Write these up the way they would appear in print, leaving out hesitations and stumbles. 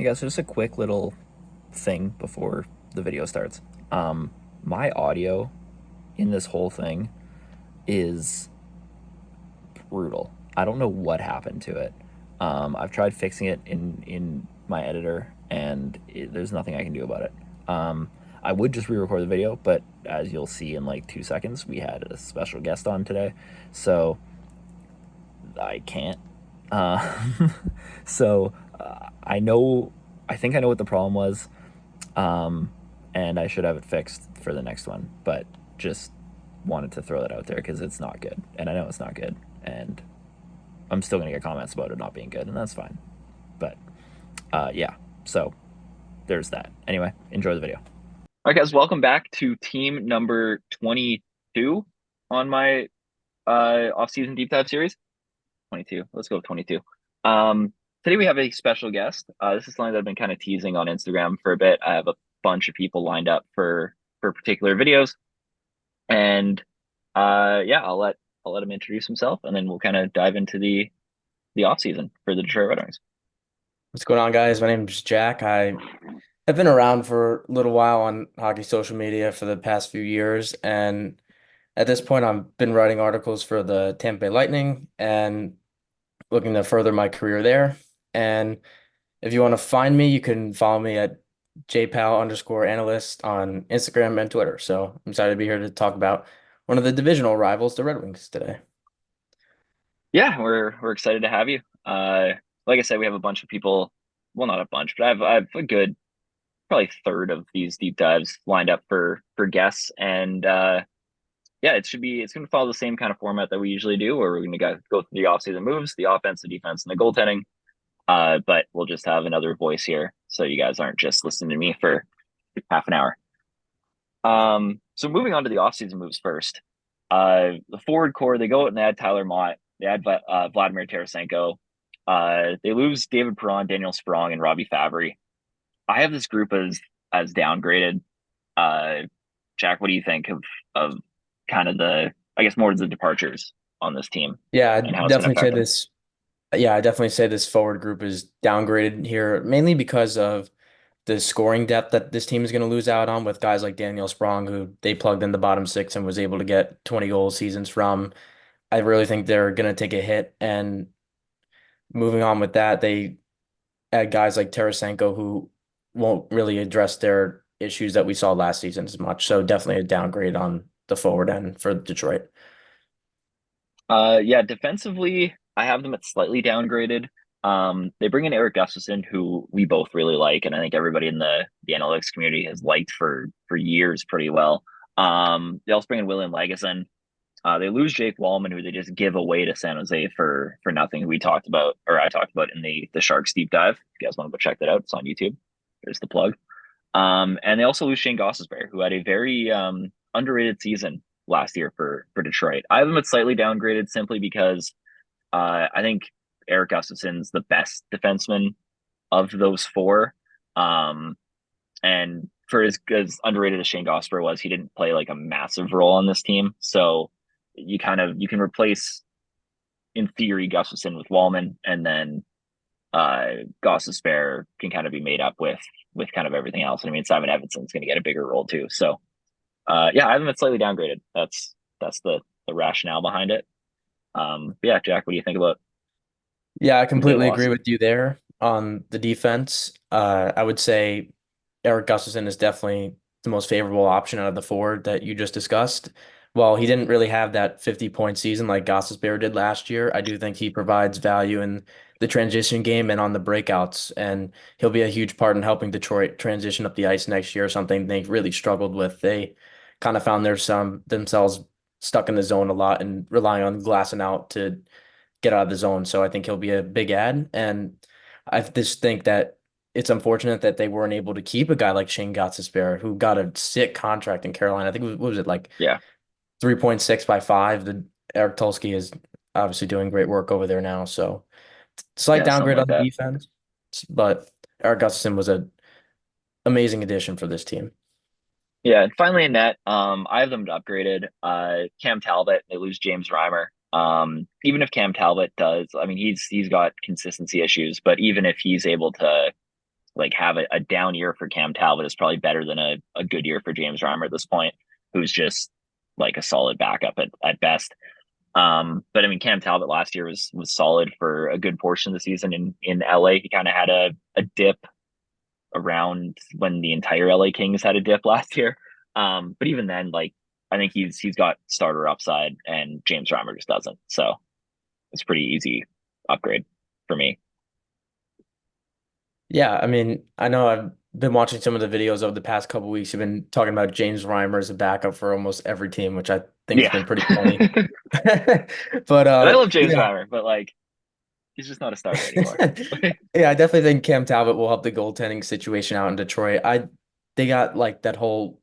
Hey guys, so just a quick little thing before the video starts. My audio in this whole thing is brutal. I don't know what happened to it. I've tried fixing it in my editor, and there's nothing I can do about it. I would just re-record the video, but as you'll see in like 2 seconds, we had a special guest on today, so I can't. Uh, I know, I think I know what the problem was, and I should have it fixed for the next one. But just wanted to throw that out there because it's not good, and I know it's not good, and I'm still gonna get comments about it not being good, and that's fine. But yeah, so there's that. Anyway, enjoy the video. All right, guys, welcome back to team number 22 on my off-season deep dive series. 22. Let's go with 22. Today we have a special guest. This is something that I've been kind of teasing on Instagram for a bit. I have a bunch of people lined up for particular videos, and yeah, I'll let him introduce himself, and then we'll kind of dive into the off season for the Detroit Red Wings. What's going on, guys? My name is Jack. I have been around for a little while on hockey social media for the past few years, and at this point, I've been writing articles for the Tampa Bay Lightning and looking to further my career there. And if you want to find me, you can follow me at jpal_analyst on Instagram and Twitter. So I'm excited to be here to talk about one of the divisional rivals, the Red Wings, today. Yeah, we're excited to have you. Like I said, we have a bunch of people. Well, not a bunch, but I have a good probably third of these deep dives lined up for guests, and yeah, it's going to follow the same kind of format that we usually do, where we're going to go through the offseason moves, the offense, the defense, and the goaltending. But we'll just have another voice here, so you guys aren't just listening to me for half an hour. So moving on to the offseason moves first. The forward core, they go out and they add Tyler Mott, they add Vladimir Tarasenko. They lose David Perron, Daniel Sprong, and Robbie Fabry. I have this group as downgraded. Uh, Jack, what do you think of kind of I guess more of the departures on this team Yeah, I and how it's going to definitely say affect them? this. Yeah, I definitely say this forward group is downgraded here, mainly because of the scoring depth that this team is going to lose out on with guys like Daniel Sprong, who they plugged in the bottom six and was able to get 20 goal seasons from. I really think they're going to take a hit. And moving on with that, they add guys like Tarasenko, who won't really address their issues that we saw last season as much. So definitely a downgrade on the forward end for Detroit. Yeah, defensively, I have them at slightly downgraded. They bring in Eric Gustafson, who we both really like, and I think everybody in the analytics community has liked for years pretty well. They also bring in William Lagesson. They lose Jake Wallman, who they just give away to San Jose for nothing. We talked about, or I talked about in the Sharks deep dive. If you guys want to go check that out, it's on YouTube. There's the plug. And they also lose Shane Gostisbehere, who had a very underrated season last year for Detroit. I have them at slightly downgraded simply because I think Eric Gustafson's the best defenseman of those four. Um, and for as underrated as Shane Gosper was, he didn't play like a massive role on this team. So you can replace in theory Gustafson with Wallman, and then Goss's spare can kind of be made up with kind of everything else. I mean, Simon Evanson's going to get a bigger role too. So yeah, I have them at slightly downgraded. That's the rationale behind it. Yeah, Jack, what do you think about Yeah, I who they completely agree lost? with you there on the defense. I would say Eric Gustafson is definitely the most favorable option out of the four that you just discussed. While he didn't really have that 50-point season like Bear did last year, I do think he provides value in the transition game and on the breakouts, and he'll be a huge part in helping Detroit transition up the ice next year, something they really struggled with. They kind of found themselves stuck in the zone a lot and relying on glassing out to get out of the zone. So I think he'll be a big add. And I just think that it's unfortunate that they weren't able to keep a guy like Shane Gottsespierre, who got a sick contract in Carolina. I think what was it like Yeah, 3.6 by five? The Eric Tulsky is obviously doing great work over there now. So slight yeah, something downgrade like on the that. defense, but Eric Gustafson was an amazing addition for this team. Yeah, and finally in net, I have them upgraded. Cam Talbot, they lose James Reimer. Even if Cam Talbot does, I mean, he's got consistency issues, but even if he's able to like have a down year for Cam Talbot is probably better than a good year for James Reimer at this point, who's just like a solid backup at best. But I mean, Cam Talbot last year was solid for a good portion of the season in LA. He kind of had a dip around when the entire LA Kings had a dip last year. But even then, like I think he's got starter upside, and James Reimer just doesn't. So it's pretty easy upgrade for me. Yeah, I mean, I know I've been watching some of the videos over the past couple weeks. You've been talking about James Reimer as a backup for almost every team, which I think has Yeah. been pretty funny. But And I love James yeah. Reimer, but like he's just not a starter anymore. Yeah, I definitely think Cam Talbot will help the goaltending situation out in Detroit. They got like that whole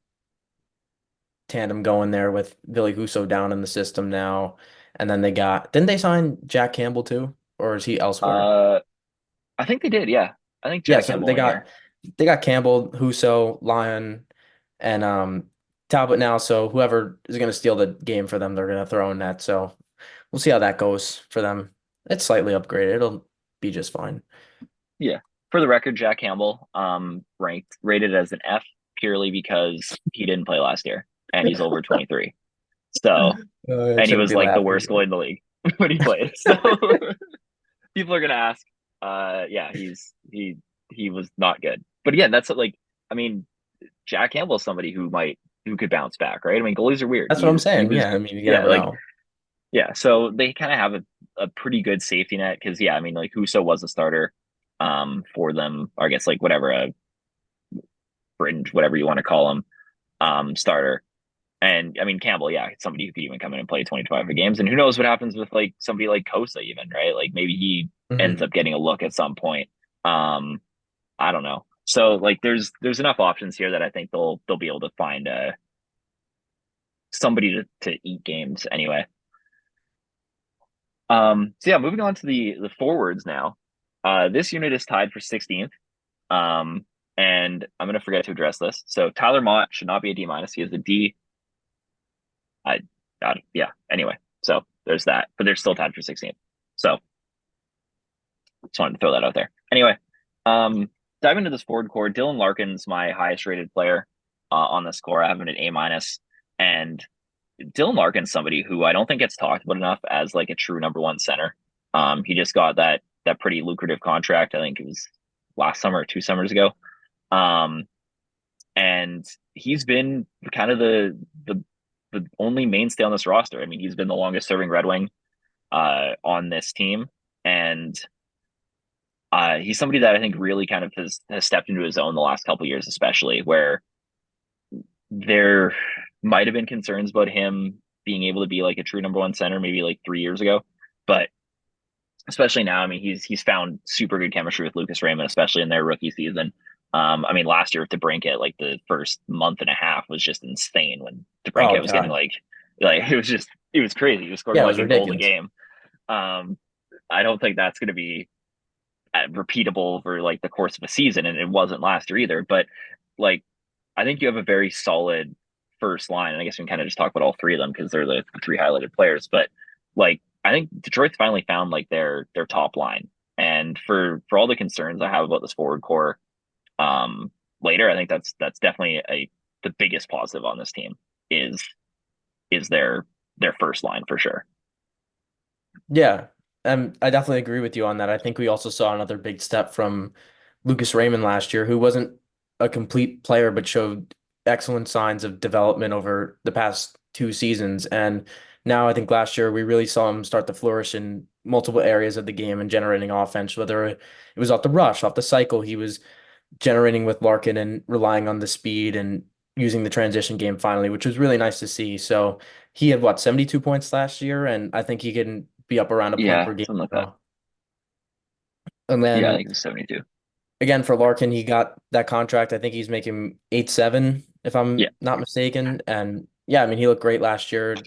tandem going there with Billy Husso down in the system now. And then didn't they sign Jack Campbell too? Or is he elsewhere? uh, I think they did. Yeah, I think Yeah, Jack so Campbell went here. they got Campbell, Husso, Lyon, and Talbot now. So whoever is going to steal the game for them, they're going to throw in that. So we'll see how that goes for them. It's slightly upgraded. It'll be just fine. Yeah. For the record, Jack Campbell, rated as an F purely because he didn't play last year and he's over 23. So, It and he shouldn't was be like the laughing. worst goalie in the league when he played. So people are gonna ask, yeah, he was not good. But again, that's like, I mean, Jack Campbell is somebody who could bounce back, right? I mean, goalies are weird. That's what I'm He saying. was Yeah, I mean, you yeah, never like know. yeah. So they kind of have a pretty good safety net because yeah, I mean, like Huso was a starter for them, or I guess like whatever a fringe, whatever you want to call him, starter. And I mean Campbell, yeah, somebody who could even come in and play 25 games. And who knows what happens with like somebody like Kosa even, right? Like maybe he ends Hmm. up getting a look at some point. Um, I don't know. So like there's enough options here that I think they'll be able to find somebody to eat games anyway. So yeah, moving on to the forwards now. This unit is tied for 16th. Um, and I'm gonna forget to address this. So Tyler Mott should not be a D minus. He is a D. I got it. Yeah. Anyway, so there's that, but they're still tied for 16th. So just wanted to throw that out there. Anyway, dive into this forward core. Dylan Larkin's my highest rated player on the score. I have him at A minus, and Dylan Larkin's somebody who I don't think gets talked about enough as like a true number one center. He just got that pretty lucrative contract. I think it was last summer or 2 summers ago. Um, and he's been kind of the only mainstay on this roster. I mean, he's been the longest serving Red Wing on this team, and he's somebody that I think really kind of has stepped into his own the last couple of years, especially where there might have been concerns about him being able to be like a true number one center maybe like 3 years ago, but especially now, I mean, he's found super good chemistry with Lucas Raymond, especially in their rookie season. I mean, last year with DeBrincat, like the first month and a half was just insane when Oh DeBrincat was getting God. like it was crazy. He was scoring Yeah, it like was a goal a ridiculous. game. Um, I don't think that's going to be repeatable over like the course of a season, and it wasn't last year either. But like, I think you have a very solid first line, and I guess we can kind of just talk about all three of them because they're the three highlighted players. But like, I think Detroit's finally found like their top line, and for all the concerns I have about this forward core, later, I think that's definitely the biggest positive on this team is is their first line for sure. Yeah, I definitely agree with you on that. I think we also saw another big step from Lucas Raymond last year, who wasn't a complete player but showed excellent signs of development over the past 2 seasons. And now I think last year we really saw him start to flourish in multiple areas of the game and generating offense, whether it was off the rush, off the cycle, he was generating with Larkin and relying on the speed and using the transition game finally, which was really nice to see. So he had what, 72 points last year, and I think he can be up around a point Yeah, per game something like that. now. And Yeah, I then think it's 72. again for Larkin, he got that contract. I think he's making 8-7, if Yeah, I'm not mistaken. And yeah, I mean he looked great last year.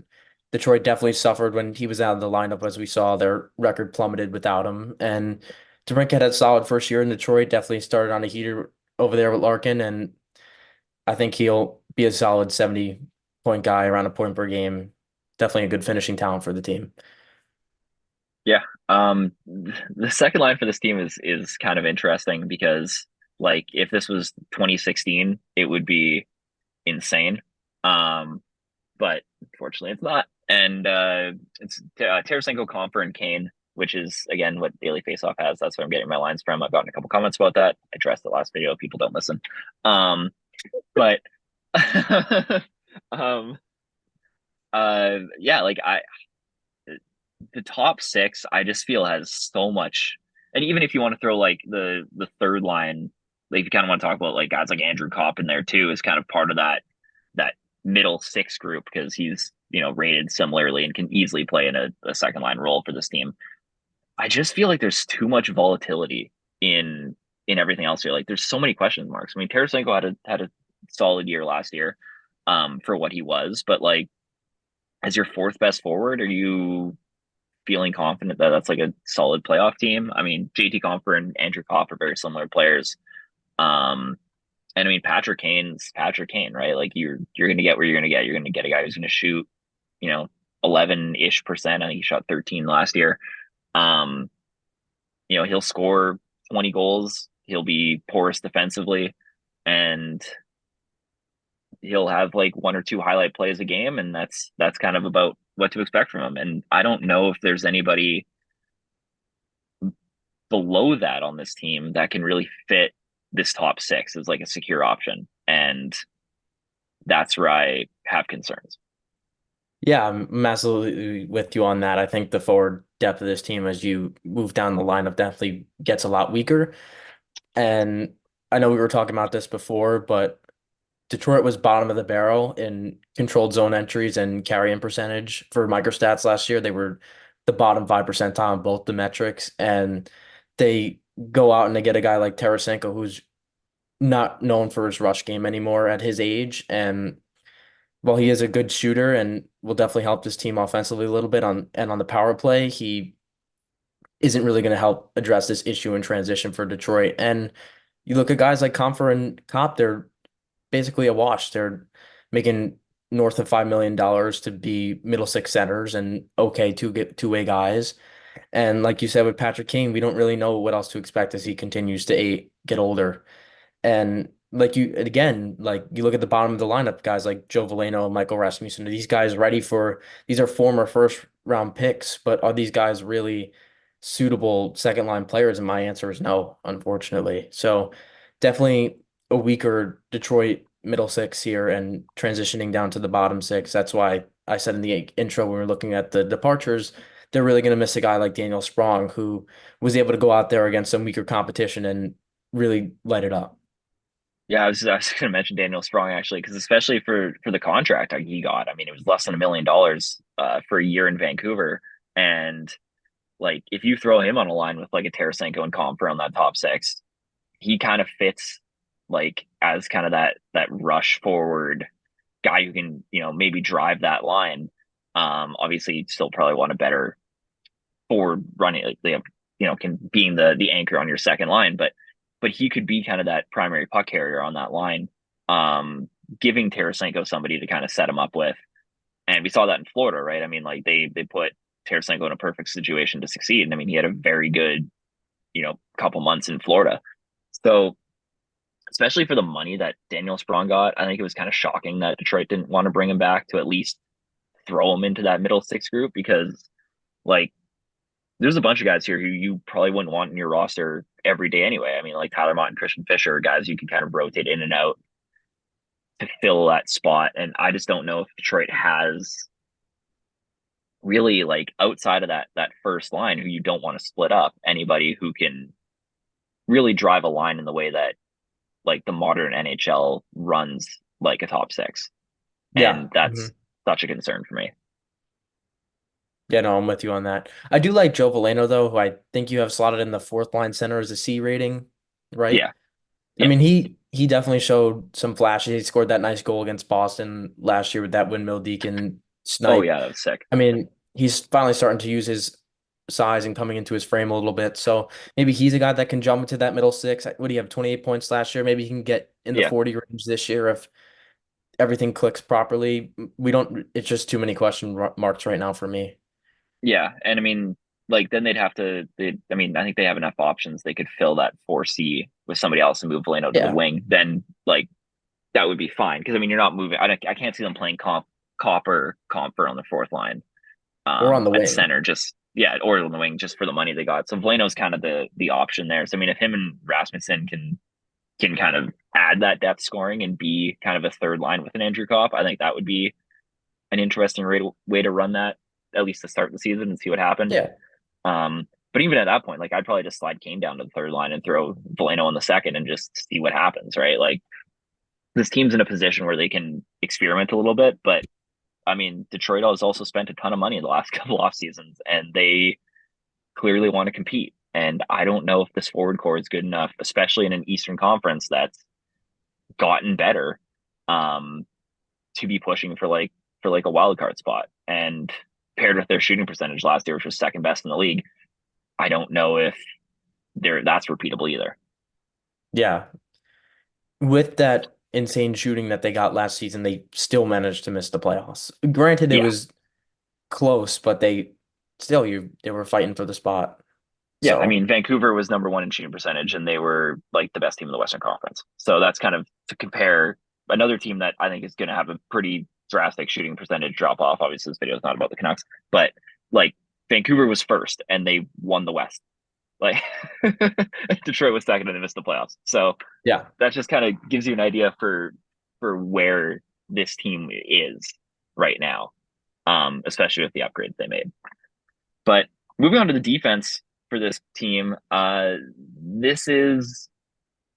Detroit definitely suffered when he was out of the lineup, as we saw their record plummeted without him. And DeBrincat had a solid first year in Detroit. Definitely started on a heater over there with Larkin, and I think he'll be a solid 70-point guy around a point per game. Definitely a good finishing talent for the team. yeah. The second line for this team is kind of interesting because Like if this was 2016, it would be insane. Um, but unfortunately, it's not. And it's Tarasenko, Comfer, and Kane, which is again what Daily Faceoff has. That's where I'm getting my lines from. I've gotten a couple comments about that. I addressed the last video. People don't listen. But um, yeah, like the top six, I just feel has so much. And even if you want to throw like the third line, like you kind of want to talk about like guys like Andrew Kopp in there too, is kind of part of that middle six group because he's rated similarly and can easily play in a second line role for this team. I just feel like there's too much volatility in everything else here. Like there's so many question marks. I mean, Tarasenko had a solid year last year, for what he was, but like as your fourth best forward, are you feeling confident that that's like a solid playoff team? I mean, JT Compher and Andrew Kopp are very similar players. Um, and I mean, Patrick Kane's Patrick Kane, right? Like you're going to get where you're going to get. You're going to get a guy who's going to shoot, you know, 11-ish%. I think he shot 13 last year. Um, he'll score 20 goals. He'll be porous defensively, and he'll have like one or two highlight plays a game, and that's kind of about what to expect from him. And I don't know if there's anybody below that on this team that can really fit this top six as like a secure option. And that's where I have concerns. Yeah, I'm absolutely with you on that. I think the forward depth of this team as you move down the lineup definitely gets a lot weaker. And I know we were talking about this before, but Detroit was bottom of the barrel in controlled zone entries and carry-in percentage for microstats last year. They were the bottom 5% on both the metrics, and they go out and they get a guy like Tarasenko, who's not known for his rush game anymore at his age. And while he is a good shooter and will definitely help this team offensively a little bit on the power play, he isn't really going to help address this issue in transition for Detroit. And you look at guys like Comfer and Kopp, they're basically a wash. They're making north of $5 million to be middle six centers and okay to get two-way guys. And like you said with Patrick King, we don't really know what else to expect as he continues to get older. And like you again, like you look at the bottom of the lineup, guys like Joe Veleno, Michael Rasmussen, are these guys ready for these are former first round picks, but are these guys really suitable second line players? And my answer is no, unfortunately. So definitely a weaker Detroit middle six here and transitioning down to the bottom six. That's why I said in the intro when we were looking at the departures, they're really going to miss a guy like Daniel Sprong who was able to go out there against some weaker competition and really light it up. Yeah, I was going to mention Daniel Sprong actually, because especially for the contract he got, I mean, it was less than $1 million for a year in Vancouver, and like if you throw him on a line with like a Tarasenko and Compher on that top six, he kind of fits like as kind of that rush forward guy who can maybe drive that line. Obviously, you'd still probably want a better forward running, like can being the anchor on your second line, but he could be kind of that primary puck carrier on that line, giving Tarasenko somebody to kind of set him up with. And we saw that in Florida, right? I mean, like they put Tarasenko in a perfect situation to succeed. And I mean, he had a very good, couple months in Florida. So especially for the money that Daniel Sprong got, I think it was kind of shocking that Detroit didn't want to bring him back to at least throw him into that middle six group because like there's a bunch of guys here who you probably wouldn't want in your roster every day anyway. I mean, like Tyler Mott and Christian Fischer are guys you can kind of rotate in and out to fill that spot. And I just don't know if Detroit has really like outside of that first line who you don't want to split up, anybody who can really drive a line in the way that like the modern NHL runs like a top six. Yeah. And that's such a concern for me. Yeah, no, I'm with you on that. I do like Joe Veleno though, who I think you have slotted in the fourth line center as a C rating, right? Yeah. I Yeah. mean, he definitely showed some flashes. He scored that nice goal against Boston last year with that windmill Deacon Oh snipe. yeah, that was sick. I mean, he's finally starting to use his size and coming into his frame a little bit. So maybe he's a guy that can jump into that middle six. What do you have, 28 points last year? Maybe he can get in the Yeah. 40 range this year if everything clicks properly. We don't, it's just too many marks right now for me. Yeah. And I mean, like then they'd have to I mean, I think they have enough options. They could fill that 4C with somebody else and move Veleno to the Yeah. wing, then like that would be fine. Because I mean, you're not moving. I can't see them playing Copper on the fourth line, Or on the at wing. center, just yeah, or on the wing, just for the money they got. So Veleno's kind of the option there. So I mean, if him and Rasmussen can kind of add that depth scoring and be kind of a third line with an Andrew Kopp, I think that would be an interesting way to run that, at least to start the season and see what happened. Yeah. But even at that point, like I'd probably just slide Kane down to the third line and throw Veleno on the second and just see what happens, right? Like this team's in a position where they can experiment a little bit, but I mean, Detroit has also spent a ton of money in the last couple off seasons, and they clearly want to compete. And I don't know if this forward core is good enough, especially in an Eastern Conference that's gotten better, um, to be pushing for like a wild card spot. And paired with their shooting percentage last year, which was second best in the league, I don't know if that's repeatable either. Yeah. With that insane shooting that they got last season, they still managed to miss the playoffs. Granted, it Yeah, was close, but they still they were fighting for the spot. yeah. I So mean, Vancouver was number one in shooting percentage, and they were like the best team in the Western Conference. So that's kind of to compare another team that I think is going to have a pretty drastic shooting percentage drop off. Obviously, this video is not about the Canucks, but like Vancouver was first, and they won the West. Like Detroit was second, and they missed the playoffs. So yeah. that just kind of gives you an idea for where this team is right now, especially with the upgrades they made. But moving on to the defense for this team, this is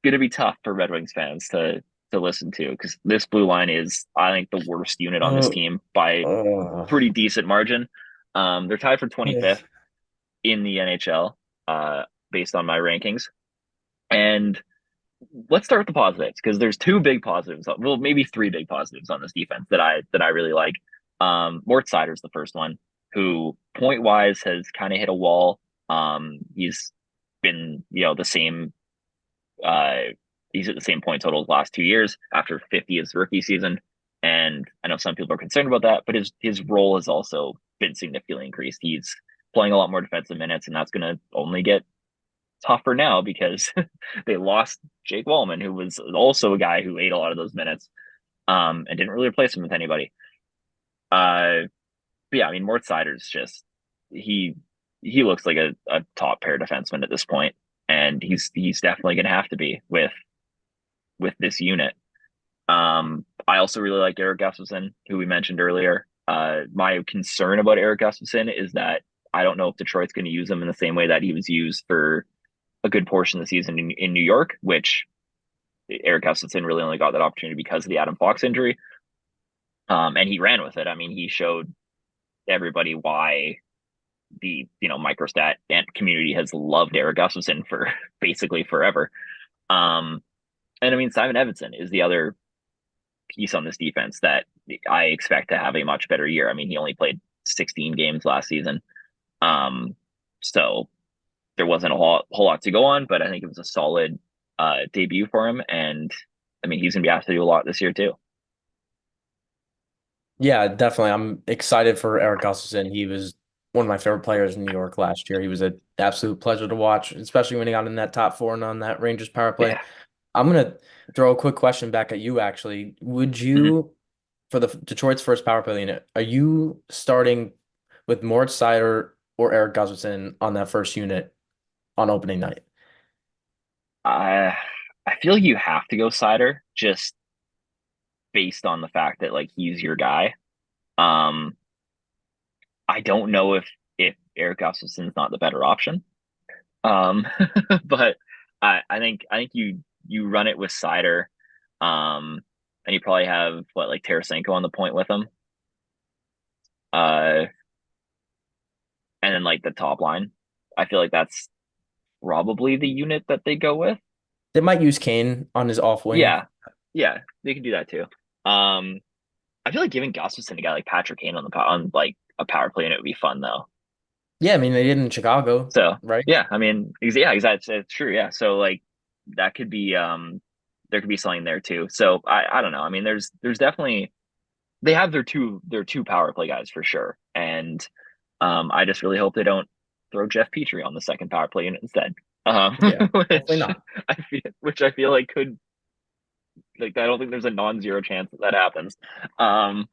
going to be tough for Red Wings fans to listen to, because this blue line is, I think, the worst unit on this Uh, team by uh, pretty decent margin. They're tied for yeah. 25th in the NHL, based on my rankings. And let's start with the positives, because there's two big positives. Well, maybe three big positives on this defense that I really like. Mort Seider's the first one, who point wise has kind of hit a wall. He's been, the same. Uh, he's at the same point total as the last 2 years after 50 his rookie season, and I know some people are concerned about that, but his role has also been significantly increased. He's playing a lot more defensive minutes, and that's going to only get tougher now because they lost Jake Wallman, who was also a guy who ate a lot of those minutes, and didn't really replace him with anybody. But yeah, I mean, Mort Seider's just he he looks like a top pair defenseman at this point, and he's definitely going to have to be with this unit. I also really like Eric Gustafsson, who we mentioned earlier. My concern about Eric Gustafsson is that I don't know if Detroit's going to use him in the same way that he was used for a good portion of the season in New York, which Eric Gustafsson really only got that opportunity because of the Adam Fox injury. And he ran with it. I mean, he showed everybody why the microstat and community has loved Eric Gustafsson for basically forever. And I mean, Simon Edvinsson is the other piece on this defense that I expect to have a much better year. I mean, he only played 16 games last season, so there wasn't a whole lot to go on, but I think it was a solid debut for him, and I mean, he's gonna be asked to do a lot this year too. Yeah, definitely. I'm excited for Eric Gustafsson. He was one of my favorite players in New York last year. He was an absolute pleasure to watch, especially when he got in that top four and on that Rangers power play. Yeah. I'm gonna throw a quick question back at you, actually. Would Mhm. you, for the Detroit's first power play unit, are you starting with Moritz Seider or Eric Gustafsson on that first unit on opening night? I I feel like you have to go Sider just based on the fact that like he's your guy. Um, I don't know if Eric Gustafsson's not the better option. Um, but I think you run it with Sider, and you probably have what, like Tarasenko on the point with him, uh, and then like the top line. I feel like that's probably the unit that they go with. They might use Kane on his off wing. Yeah, yeah, they can do that too. Um, I feel like giving Gustafsson a guy like Patrick Kane on like a power play unit would be fun though. Yeah, I mean they did in Chicago, So right? yeah, I mean, yeah, exactly, it's true. Yeah, so like that could be there could be something there too. So I don't know. I mean, there's definitely they have their two power play guys for sure, and I just really hope they don't throw Jeff Petrie on the second power play unit instead. Yeah, hopefully which not. I feel like could like I don't think there's a non-zero chance that that happens. Um,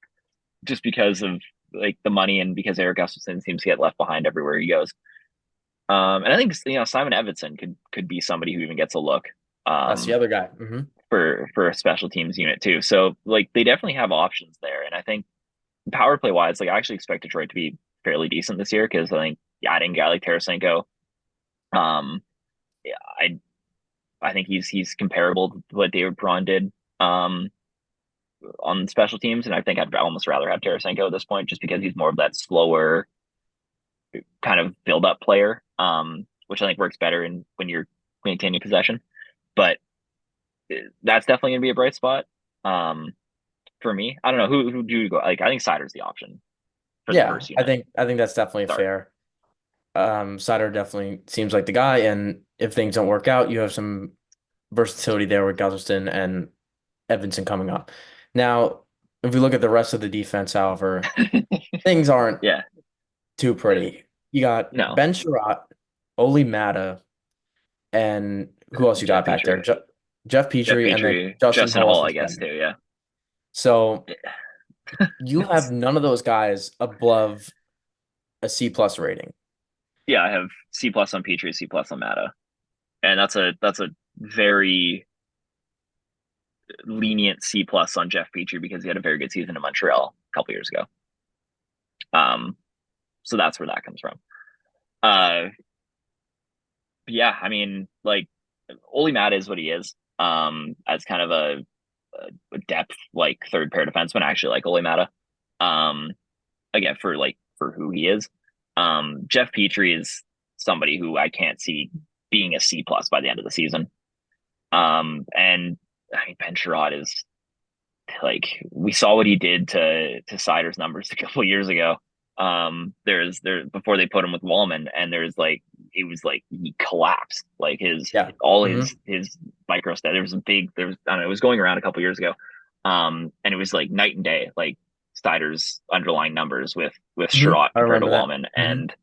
just because of like the money and because Eric Gustafson seems to get left behind everywhere he goes. And I think Simon Edvinsson could be somebody who even gets a look That's the um other guy. for a special teams unit too. So like they definitely have options there, and I think power play wise, like I actually expect Detroit to be fairly decent this year because I think adding a guy like Tarasenko, um, yeah, I think he's comparable to what David Perron did um on special teams, and I think I'd almost rather have Tarasenko at this point just because he's more of that slower kind of build up player, which I think works better in when you're maintaining possession. But that's definitely gonna be a bright spot. Um, for me, I don't know who do you go like. I think Sider's the option for the Yeah, first I unit think I think that's definitely start. fair. Sutter definitely seems like the guy, and if things don't work out, you have some versatility there with Gutherson and Edvinsson coming up. Now, if we look at the rest of the defense, however, things aren't Yeah, too pretty. You got no, Ben Sherratt, Oli Mata, and who else you Jeff got back there? Petrie, Jeff Jeff Petrie, and then Petrie, Justin Justin Hall Hall, I guess suspended. too. Yeah, So you have it's none of those guys above a C plus rating. yeah. I have C plus on Petrie, C plus on Mata, and that's a very lenient C plus on Jeff Petrie because he had a very good season in Montreal a couple years ago. Um, so that's where that comes from. Uh, yeah, I mean, like Oli Matt is what he is. As kind of a depth like third pair defenseman. I actually like Oli Mata. Um, again for who he is. Jeff Petrie is somebody who I can't see being a C plus by the end of the season. And I mean Ben Sherrod is like we saw what he did to Sider's numbers a couple of years ago. There before they put him with Wallman, and there's like it was like he collapsed. Like his Yeah. all hmm his micro stat. There was a big there was I don't know, it was going around a couple of years ago. And it was like night and day, like Sider's underlying numbers with Sherratt I compared to remember that. Wallman. And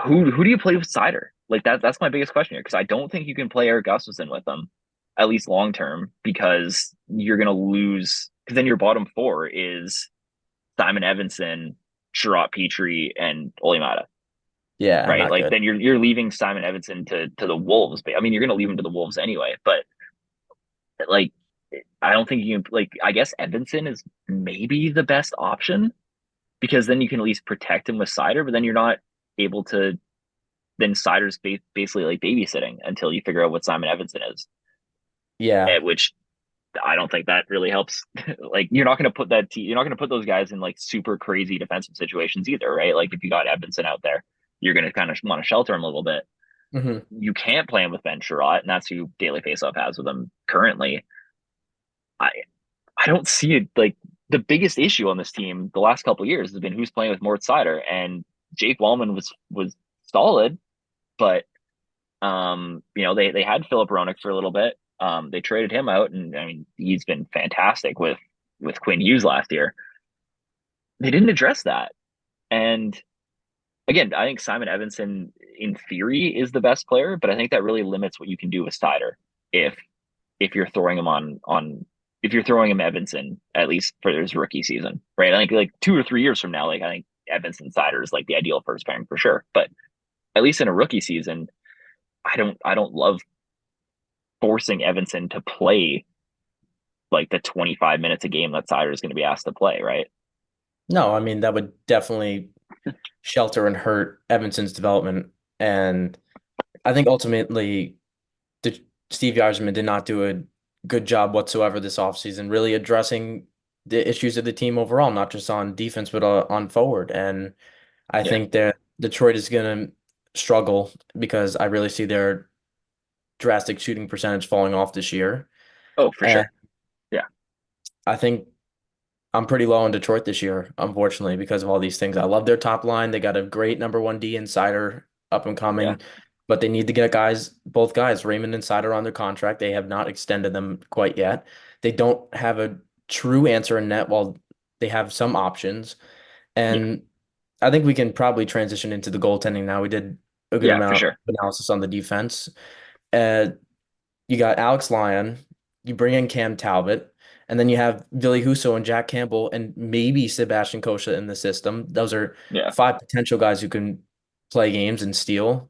who do you play with Sider? Like that's my biggest question here because I don't think you can play Eric Gustafson with them at least long term because you're gonna lose because then your bottom four is Simon Edvinsson, Sherratt Petrie, and Olimata, Yeah, right? not Like good. then you're leaving Simon Edvinsson to the Wolves. I mean, you're gonna leave him to the Wolves anyway, but like I don't think you can like I guess Edvinsson is maybe the best option because then you can at least protect him with Sider, but then you're not able to then Sider's basically like babysitting until you figure out what Simon Edvinsson is, Yeah. which I don't think that really helps. Like you're not going to put those guys in like super crazy defensive situations either, right? Like if you got Edvinsson out there, you're going to kind of want to shelter him a little bit. hmm You can't play him with Ben Sherratt, and that's who Daily Faceoff has with him currently. I I don't see it like the biggest issue on this team the last couple of years has been who's playing with Mort Sider and Jake Wallman was solid, but they had Philip Roenick for a little bit. They traded him out, and I mean he's been fantastic with Quinn Hughes last year. They didn't address that, and again, I think Simon Edvinsson in theory is the best player, but I think that really limits what you can do with Styder if if you're throwing him on if you're throwing him Edvinsson at least for his rookie season, right? I think like 2 or 3 years from now, like I think Edvinsson Styder is like the ideal first pairing for sure, but at least in a rookie season, I don't love forcing Evanson to play like the 25 minutes a game that Sider is going to be asked to play, right? No, I mean that would definitely shelter and hurt Evanson's development. And I think ultimately the Steve Yzerman did not do a good job whatsoever this offseason, really addressing the issues of the team overall, not just on defense, but on forward. And I Yeah. think that Detroit is going to struggle because I really see their drastic shooting percentage falling off this year. Oh, for And sure. Yeah. I think I'm pretty low on Detroit this year, unfortunately, because of all these things. I love their top line. They got a great number one D insider up and Yeah. coming, but they need to get both guys, Raymond and Sider, on their contract. They have not extended them quite yet. They don't have a true answer in net while they have some options. Yeah. And I think we can probably transition into the goaltending now. We did a good Yeah, for amount of sure. analysis on the defense. Uh, you got Alex Lyon, you bring in Cam Talbot, and then you have Billy Huso and Jack Campbell and maybe Sebastian Kosha in the system. Those are Yeah. five potential guys who can play games and steal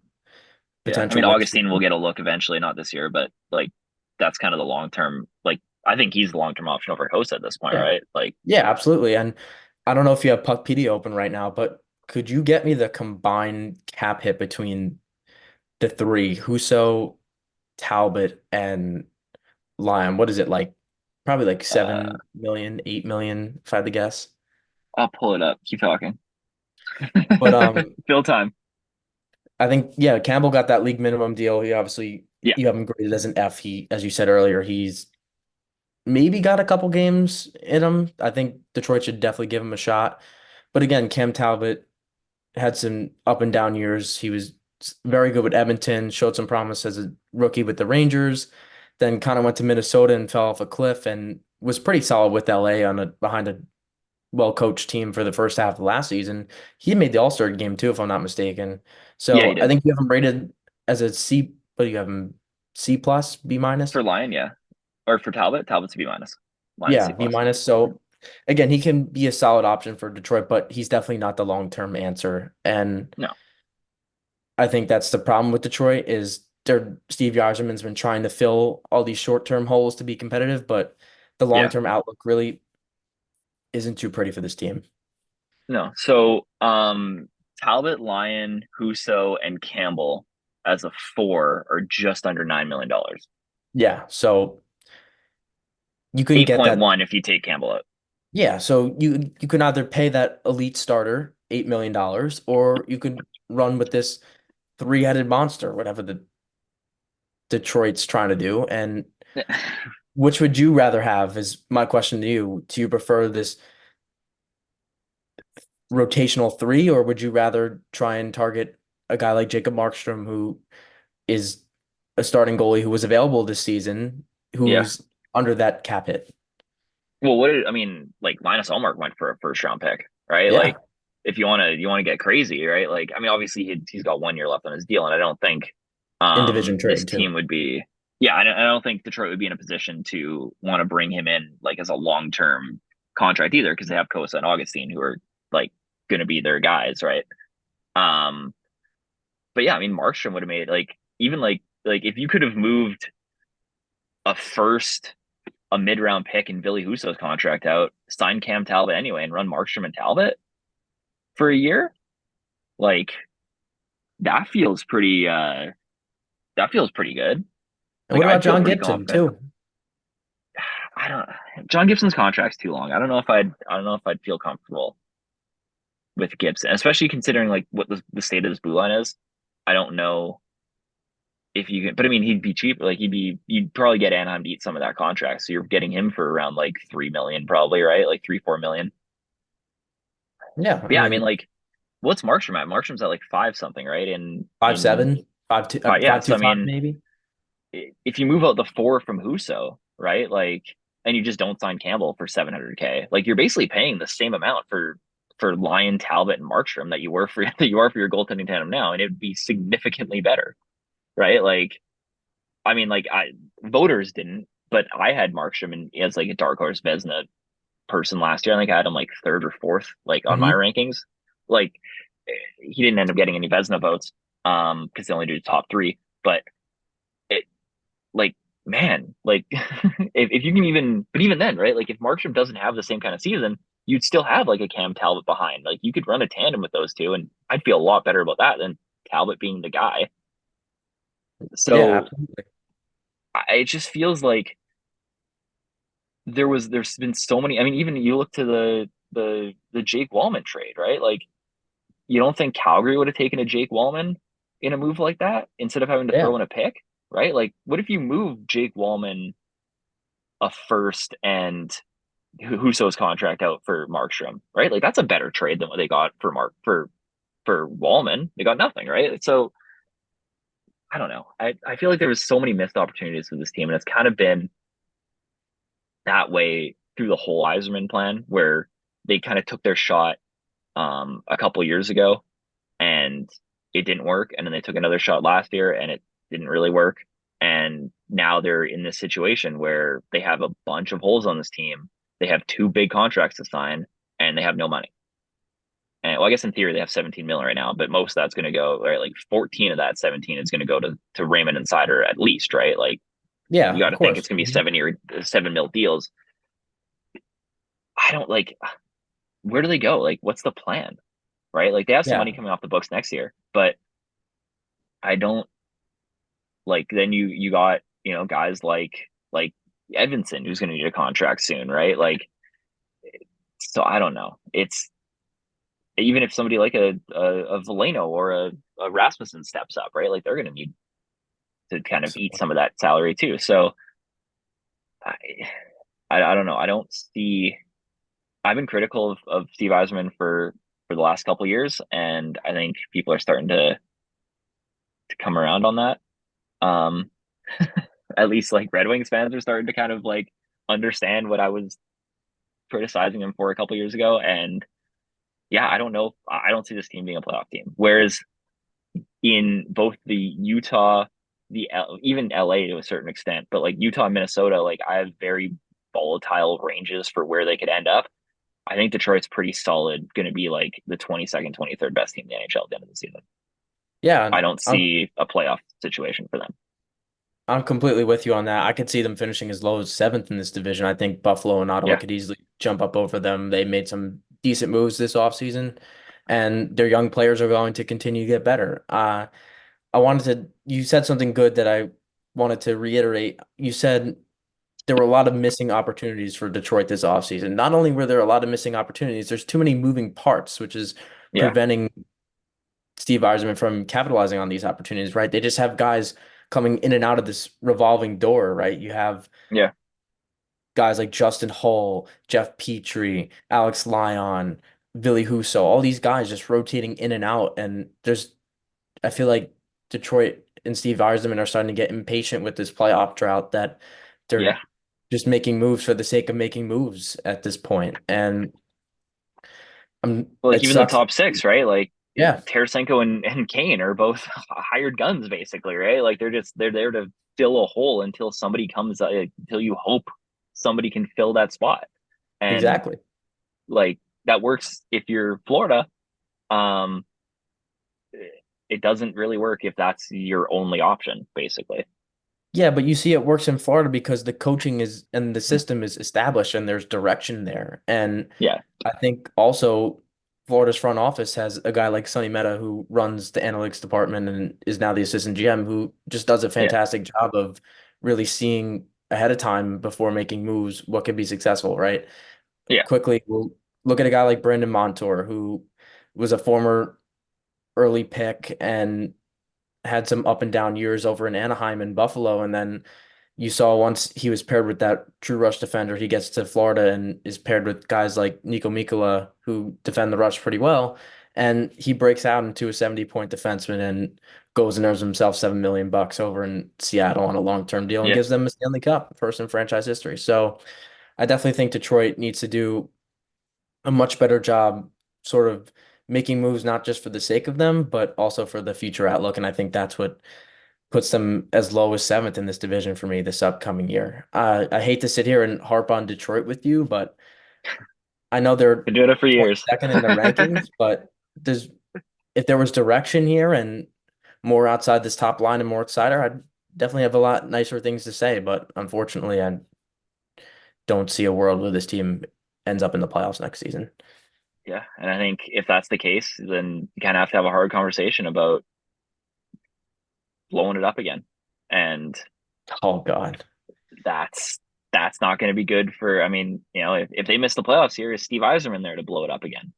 Yeah. I potential mean, wins for Augustine will you. get a look eventually, not this year, but like that's kind of the long term. Like, I think he's the long term option over Hosa at this point, Yeah. right? Like, Yeah, absolutely. And I don't know if you have Puckpedia open right now, but could you get me the combined cap hit between the three, Huso, Talbot, and Lyon? What is it like? Probably like uh, 7 million, 8 million, if I had to guess. I'll pull it up. Keep talking. But Fill time. I think yeah, Campbell got that league minimum deal. He obviously Yeah. you have him graded as an F. He, as you said earlier, he's maybe got a couple games in him. I think Detroit should definitely give him a shot. But again, Cam Talbot had some up and down years. He was very good with Edmonton, showed some promise as a rookie with the Rangers, then kind of went to Minnesota and fell off a cliff and was pretty solid with LA on a behind a well-coached team for the first half of last season. He made the All-Star game too, if I'm not mistaken. Yeah, he So I did. think you have him rated as a C, but you have him C plus, B minus. For Lyon, yeah. Or for Talbot, Talbot's a B minus. Lyon's Yeah, C B plus. minus. So again, he can be a solid option for Detroit, but he's definitely not the long-term answer. And No. I think that's the problem with Detroit is their Steve Yzerman's been trying to fill all these short-term holes to be competitive, but the Yeah. long-term outlook really isn't too pretty for this team. No. So Talbot, Lyon, Huso, and Campbell as a four are just under $9 million. Yeah, so you can get that. 8.1 if you take Campbell out. Yeah, so you can either pay that elite starter $8 million, or you could run with this three-headed monster, whatever the Detroit's trying to do. And which would you rather have is my question to you. Do you prefer this rotational three, or would you rather try and target a guy like Jacob Markstrom, who is a starting goalie who was available this season, Yeah. who's under that cap hit? Well, I mean, like Linus Ullmark went for a first round pick, right? Yeah, Like, if you want to get crazy, right? Like, I mean, obviously he's got 1 year left on his deal, and I don't think in division this trade too. team would be. Yeah, I don't think Detroit would be in a position to want to bring him in like as a long term contract either, because they have Kosa and Augustine who are like going to be their guys, right? Um, but yeah, I mean, Markstrom would have made like even like if you could have moved a first, a mid round pick and Billy Husso's contract out, sign Cam Talbot anyway, and run Markstrom and Talbot for a year, like that feels pretty. That feels pretty good. And Like what I'd about feel John pretty Gibson confident. too? I don't. John Gibson's contract's too long. I don't know if I'd. I don't know if I'd feel comfortable with Gibson, especially considering like what the state of this blue line is. I don't know if you can, but I mean, he'd be cheap. Like you'd probably get Anaheim to eat some of that contract. So you're getting him for around like 3 million, probably, right? Like 3-4 million. Yeah, I But yeah, I mean, mean like, what's Markstrom at? Markstrom's at like five something, right? five In seven, 5'2", five, yeah. five So two I five mean, maybe. if you move out the four from Huso, right? Like, and you just don't sign Campbell for 700K, like you're basically paying the same amount for Lyon, Talbot, and Markstrom that you were for that you are for your goaltending tandem now, and it would be significantly better, right? Like, I mean, like I voters didn't, but I had Markstrom as like a dark horse Vezina person last year. I think I had him like third or fourth, like on my Hmm. rankings. Like he didn't end up getting any Vezina votes, because they only do the top three. But it like man, like if you can even, but even then, right? Like if Markstrom doesn't have the same kind of season, you'd still have like a Cam Talbot behind. Like you could run a tandem with those two, and I'd feel a lot better about that than Talbot being the guy. Yeah, So absolutely. it just feels like there's been so many. I mean, even you look to the Jake Wallman trade, right? Like you don't think Calgary would have taken a Jake Wallman in a move like that instead of having to Yeah. throw in a pick, right? Like what if you move Jake Wallman a first and Husso's contract out for Markstrom, right? Like that's a better trade than what they got for Mark for Wallman. They got nothing, right? So I don't know. I feel like there was so many missed opportunities for this team, and it's kind of been that way through the whole Yzerman plan, where they kind of took their shot a couple years ago and it didn't work, and then they took another shot last year and it didn't really work. And now they're in this situation where they have a bunch of holes on this team. They have two big contracts to sign and they have no money. And well, I guess in theory they have 17 million right now, but most of that's going to go, right? Like 14 of that 17 is going to go to Raymond and Sider at least, right? Like Yeah, you got of to think it's course. going to be Mhm. 7 year, 7 mil deals. I don't like, where do they go? Like, what's the plan, right? Like they have some Yeah, money coming off the books next year, but I don't like, then you got, guys like Edvinson who's going to need a contract soon, right? Like, so I don't know. It's even if somebody like a Veleno or a Rasmussen steps up, right? Like they're going to need to kind of eat absolutely. some of that salary too. So I, I don't know. I don't see. I've been critical of Steve Eisman for the last couple of years, and I think people are starting to come around on that. Um, at least like Red Wings fans are starting to kind of like understand what I was criticizing him for a couple of years ago, and yeah, I don't know. I don't see this team being a playoff team. Whereas in both the Utah, even LA to a certain extent, but like Utah and Minnesota, like I have very volatile ranges for where they could end up. I think Detroit's pretty solid, going to be like the 22nd, 23rd best team in the NHL at the end of the season. Yeah, I and don't see a playoff situation for them. I'm completely with you on that. I could see them finishing as low as seventh in this division. I think Buffalo and Ottawa Yeah, could easily jump up over them. They made some decent moves this offseason, and their young players are going to continue to get better. You said something good that I wanted to reiterate. You said there were a lot of missing opportunities for Detroit this offseason. Not only were there a lot of missing opportunities, there's too many moving parts, which is yeah, preventing Steve Yzerman from capitalizing on these opportunities, right? They just have guys coming in and out of this revolving door, right? You have yeah, guys like Justin Hull, Jeff Petrie, Alex Lyon, Billy Huso, all these guys just rotating in and out. And I feel like Detroit and Steve Yzerman are starting to get impatient with this playoff drought that they're yeah. just making moves for the sake of making moves at this point. And Well, like it even the sucks. top six, right? Like Yeah, Tarasenko and Kane are both hired guns, basically, right? Like they're there to fill a hole until somebody comes, until you hope somebody can fill that spot, and exactly. like that works if you're Florida. Um, it doesn't really work if that's your only option, basically. Yeah, but you see it works in Florida because the coaching is and the system is established and there's direction there. And Yeah, I think also Florida's front office has a guy like Sonny Meta who runs the analytics department and is now the assistant GM who just does a yeah, fantastic job of really seeing ahead of time before making moves what could be successful, right? yeah, Quickly, we'll look at a guy like Brandon Montour who was a former early pick and had some up and down years over in Anaheim and Buffalo. And then you saw once he was paired with that true rush defender, he gets to Florida and is paired with guys like Nico Mikkola who defend the rush pretty well. And he breaks out into a 70-point defenseman and goes and earns himself $7 million over in Seattle on a long-term deal and yeah, gives them a Stanley Cup, first in franchise history. So I definitely think Detroit needs to do a much better job sort of making moves not just for the sake of them, but also for the future outlook. And I think that's what puts them as low as seventh in this division for me this upcoming year. I hate to sit here and harp on Detroit with you, but I know they're been doing it for years. 22nd in the rankings, but there's if there was direction here and more outside this top line and more outsider, I'd definitely have a lot nicer things to say. But unfortunately, I don't see a world where this team ends up in the playoffs next season. Yeah, and I think if that's the case, then you kind of have to have a hard conversation about blowing it up again, and Oh God. that's that's not going to be good for. I mean, if they miss the playoffs here, is Steve Yzerman there to blow it up again?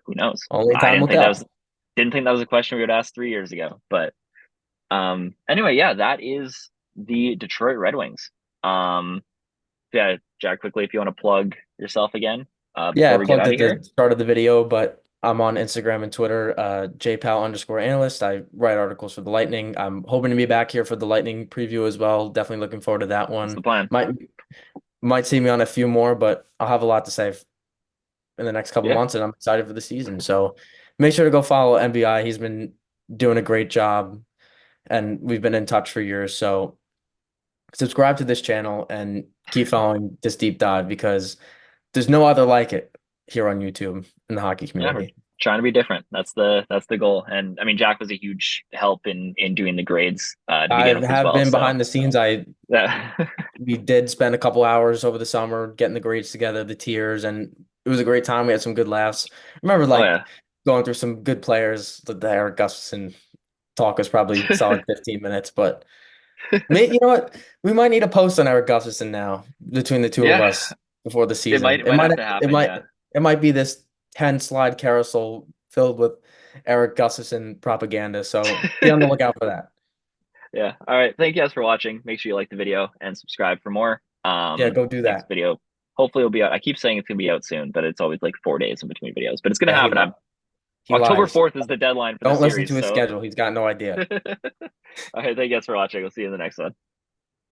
Who knows? Only I time didn't will think that was tell. didn't think that was a question we would ask 3 years ago. But anyway, yeah, that is the Detroit Red Wings. Um, yeah, Jack, quickly, if you want to plug yourself again, Yeah, before I we get plugged out of at the here, start of the video, but I'm on Instagram and Twitter, jpal_analyst. I write articles for the Lightning. I'm hoping to be back here for the Lightning preview as well. Definitely looking forward to that that's the one. plan. Might see me on a few more, but I'll have a lot to say in the next couple Yeah, months, and I'm excited for the season. So make sure to go follow MBI. He's been doing a great job, and we've been in touch for years. So subscribe to this channel and keep following this deep dive because there's no other like it here on YouTube in the hockey Yeah, we're community. trying to be different. That's the goal. And I mean, Jack was a huge help in doing the grades to I begin with as have well. been So behind the scenes. yeah, We did spend a couple hours over the summer getting the grades together, the tiers, and it was a great time. We had some good laughs. Remember, oh like yeah. going through some good players. The Eric Gustafson talk was probably solid 15 minutes, but you know what? We might need a post on Eric Gustafson now between the two of Yeah, us before the it season. might might have to happen. Yeah. It might be this 10 slide carousel filled with Eric Gustafson propaganda. So be on the lookout for that. Yeah. All right. Thank you guys for watching. Make sure you like the video and subscribe for more. Yeah, go do Next that. video hopefully will be out. I keep saying it's gonna be out soon, but it's always like 4 days in between videos. But it's gonna Yeah, happen. he October lies. 4th is the deadline for the Don't listen to series. his So schedule. He's got no idea. all right, thank you guys for watching. We'll see you in the next one.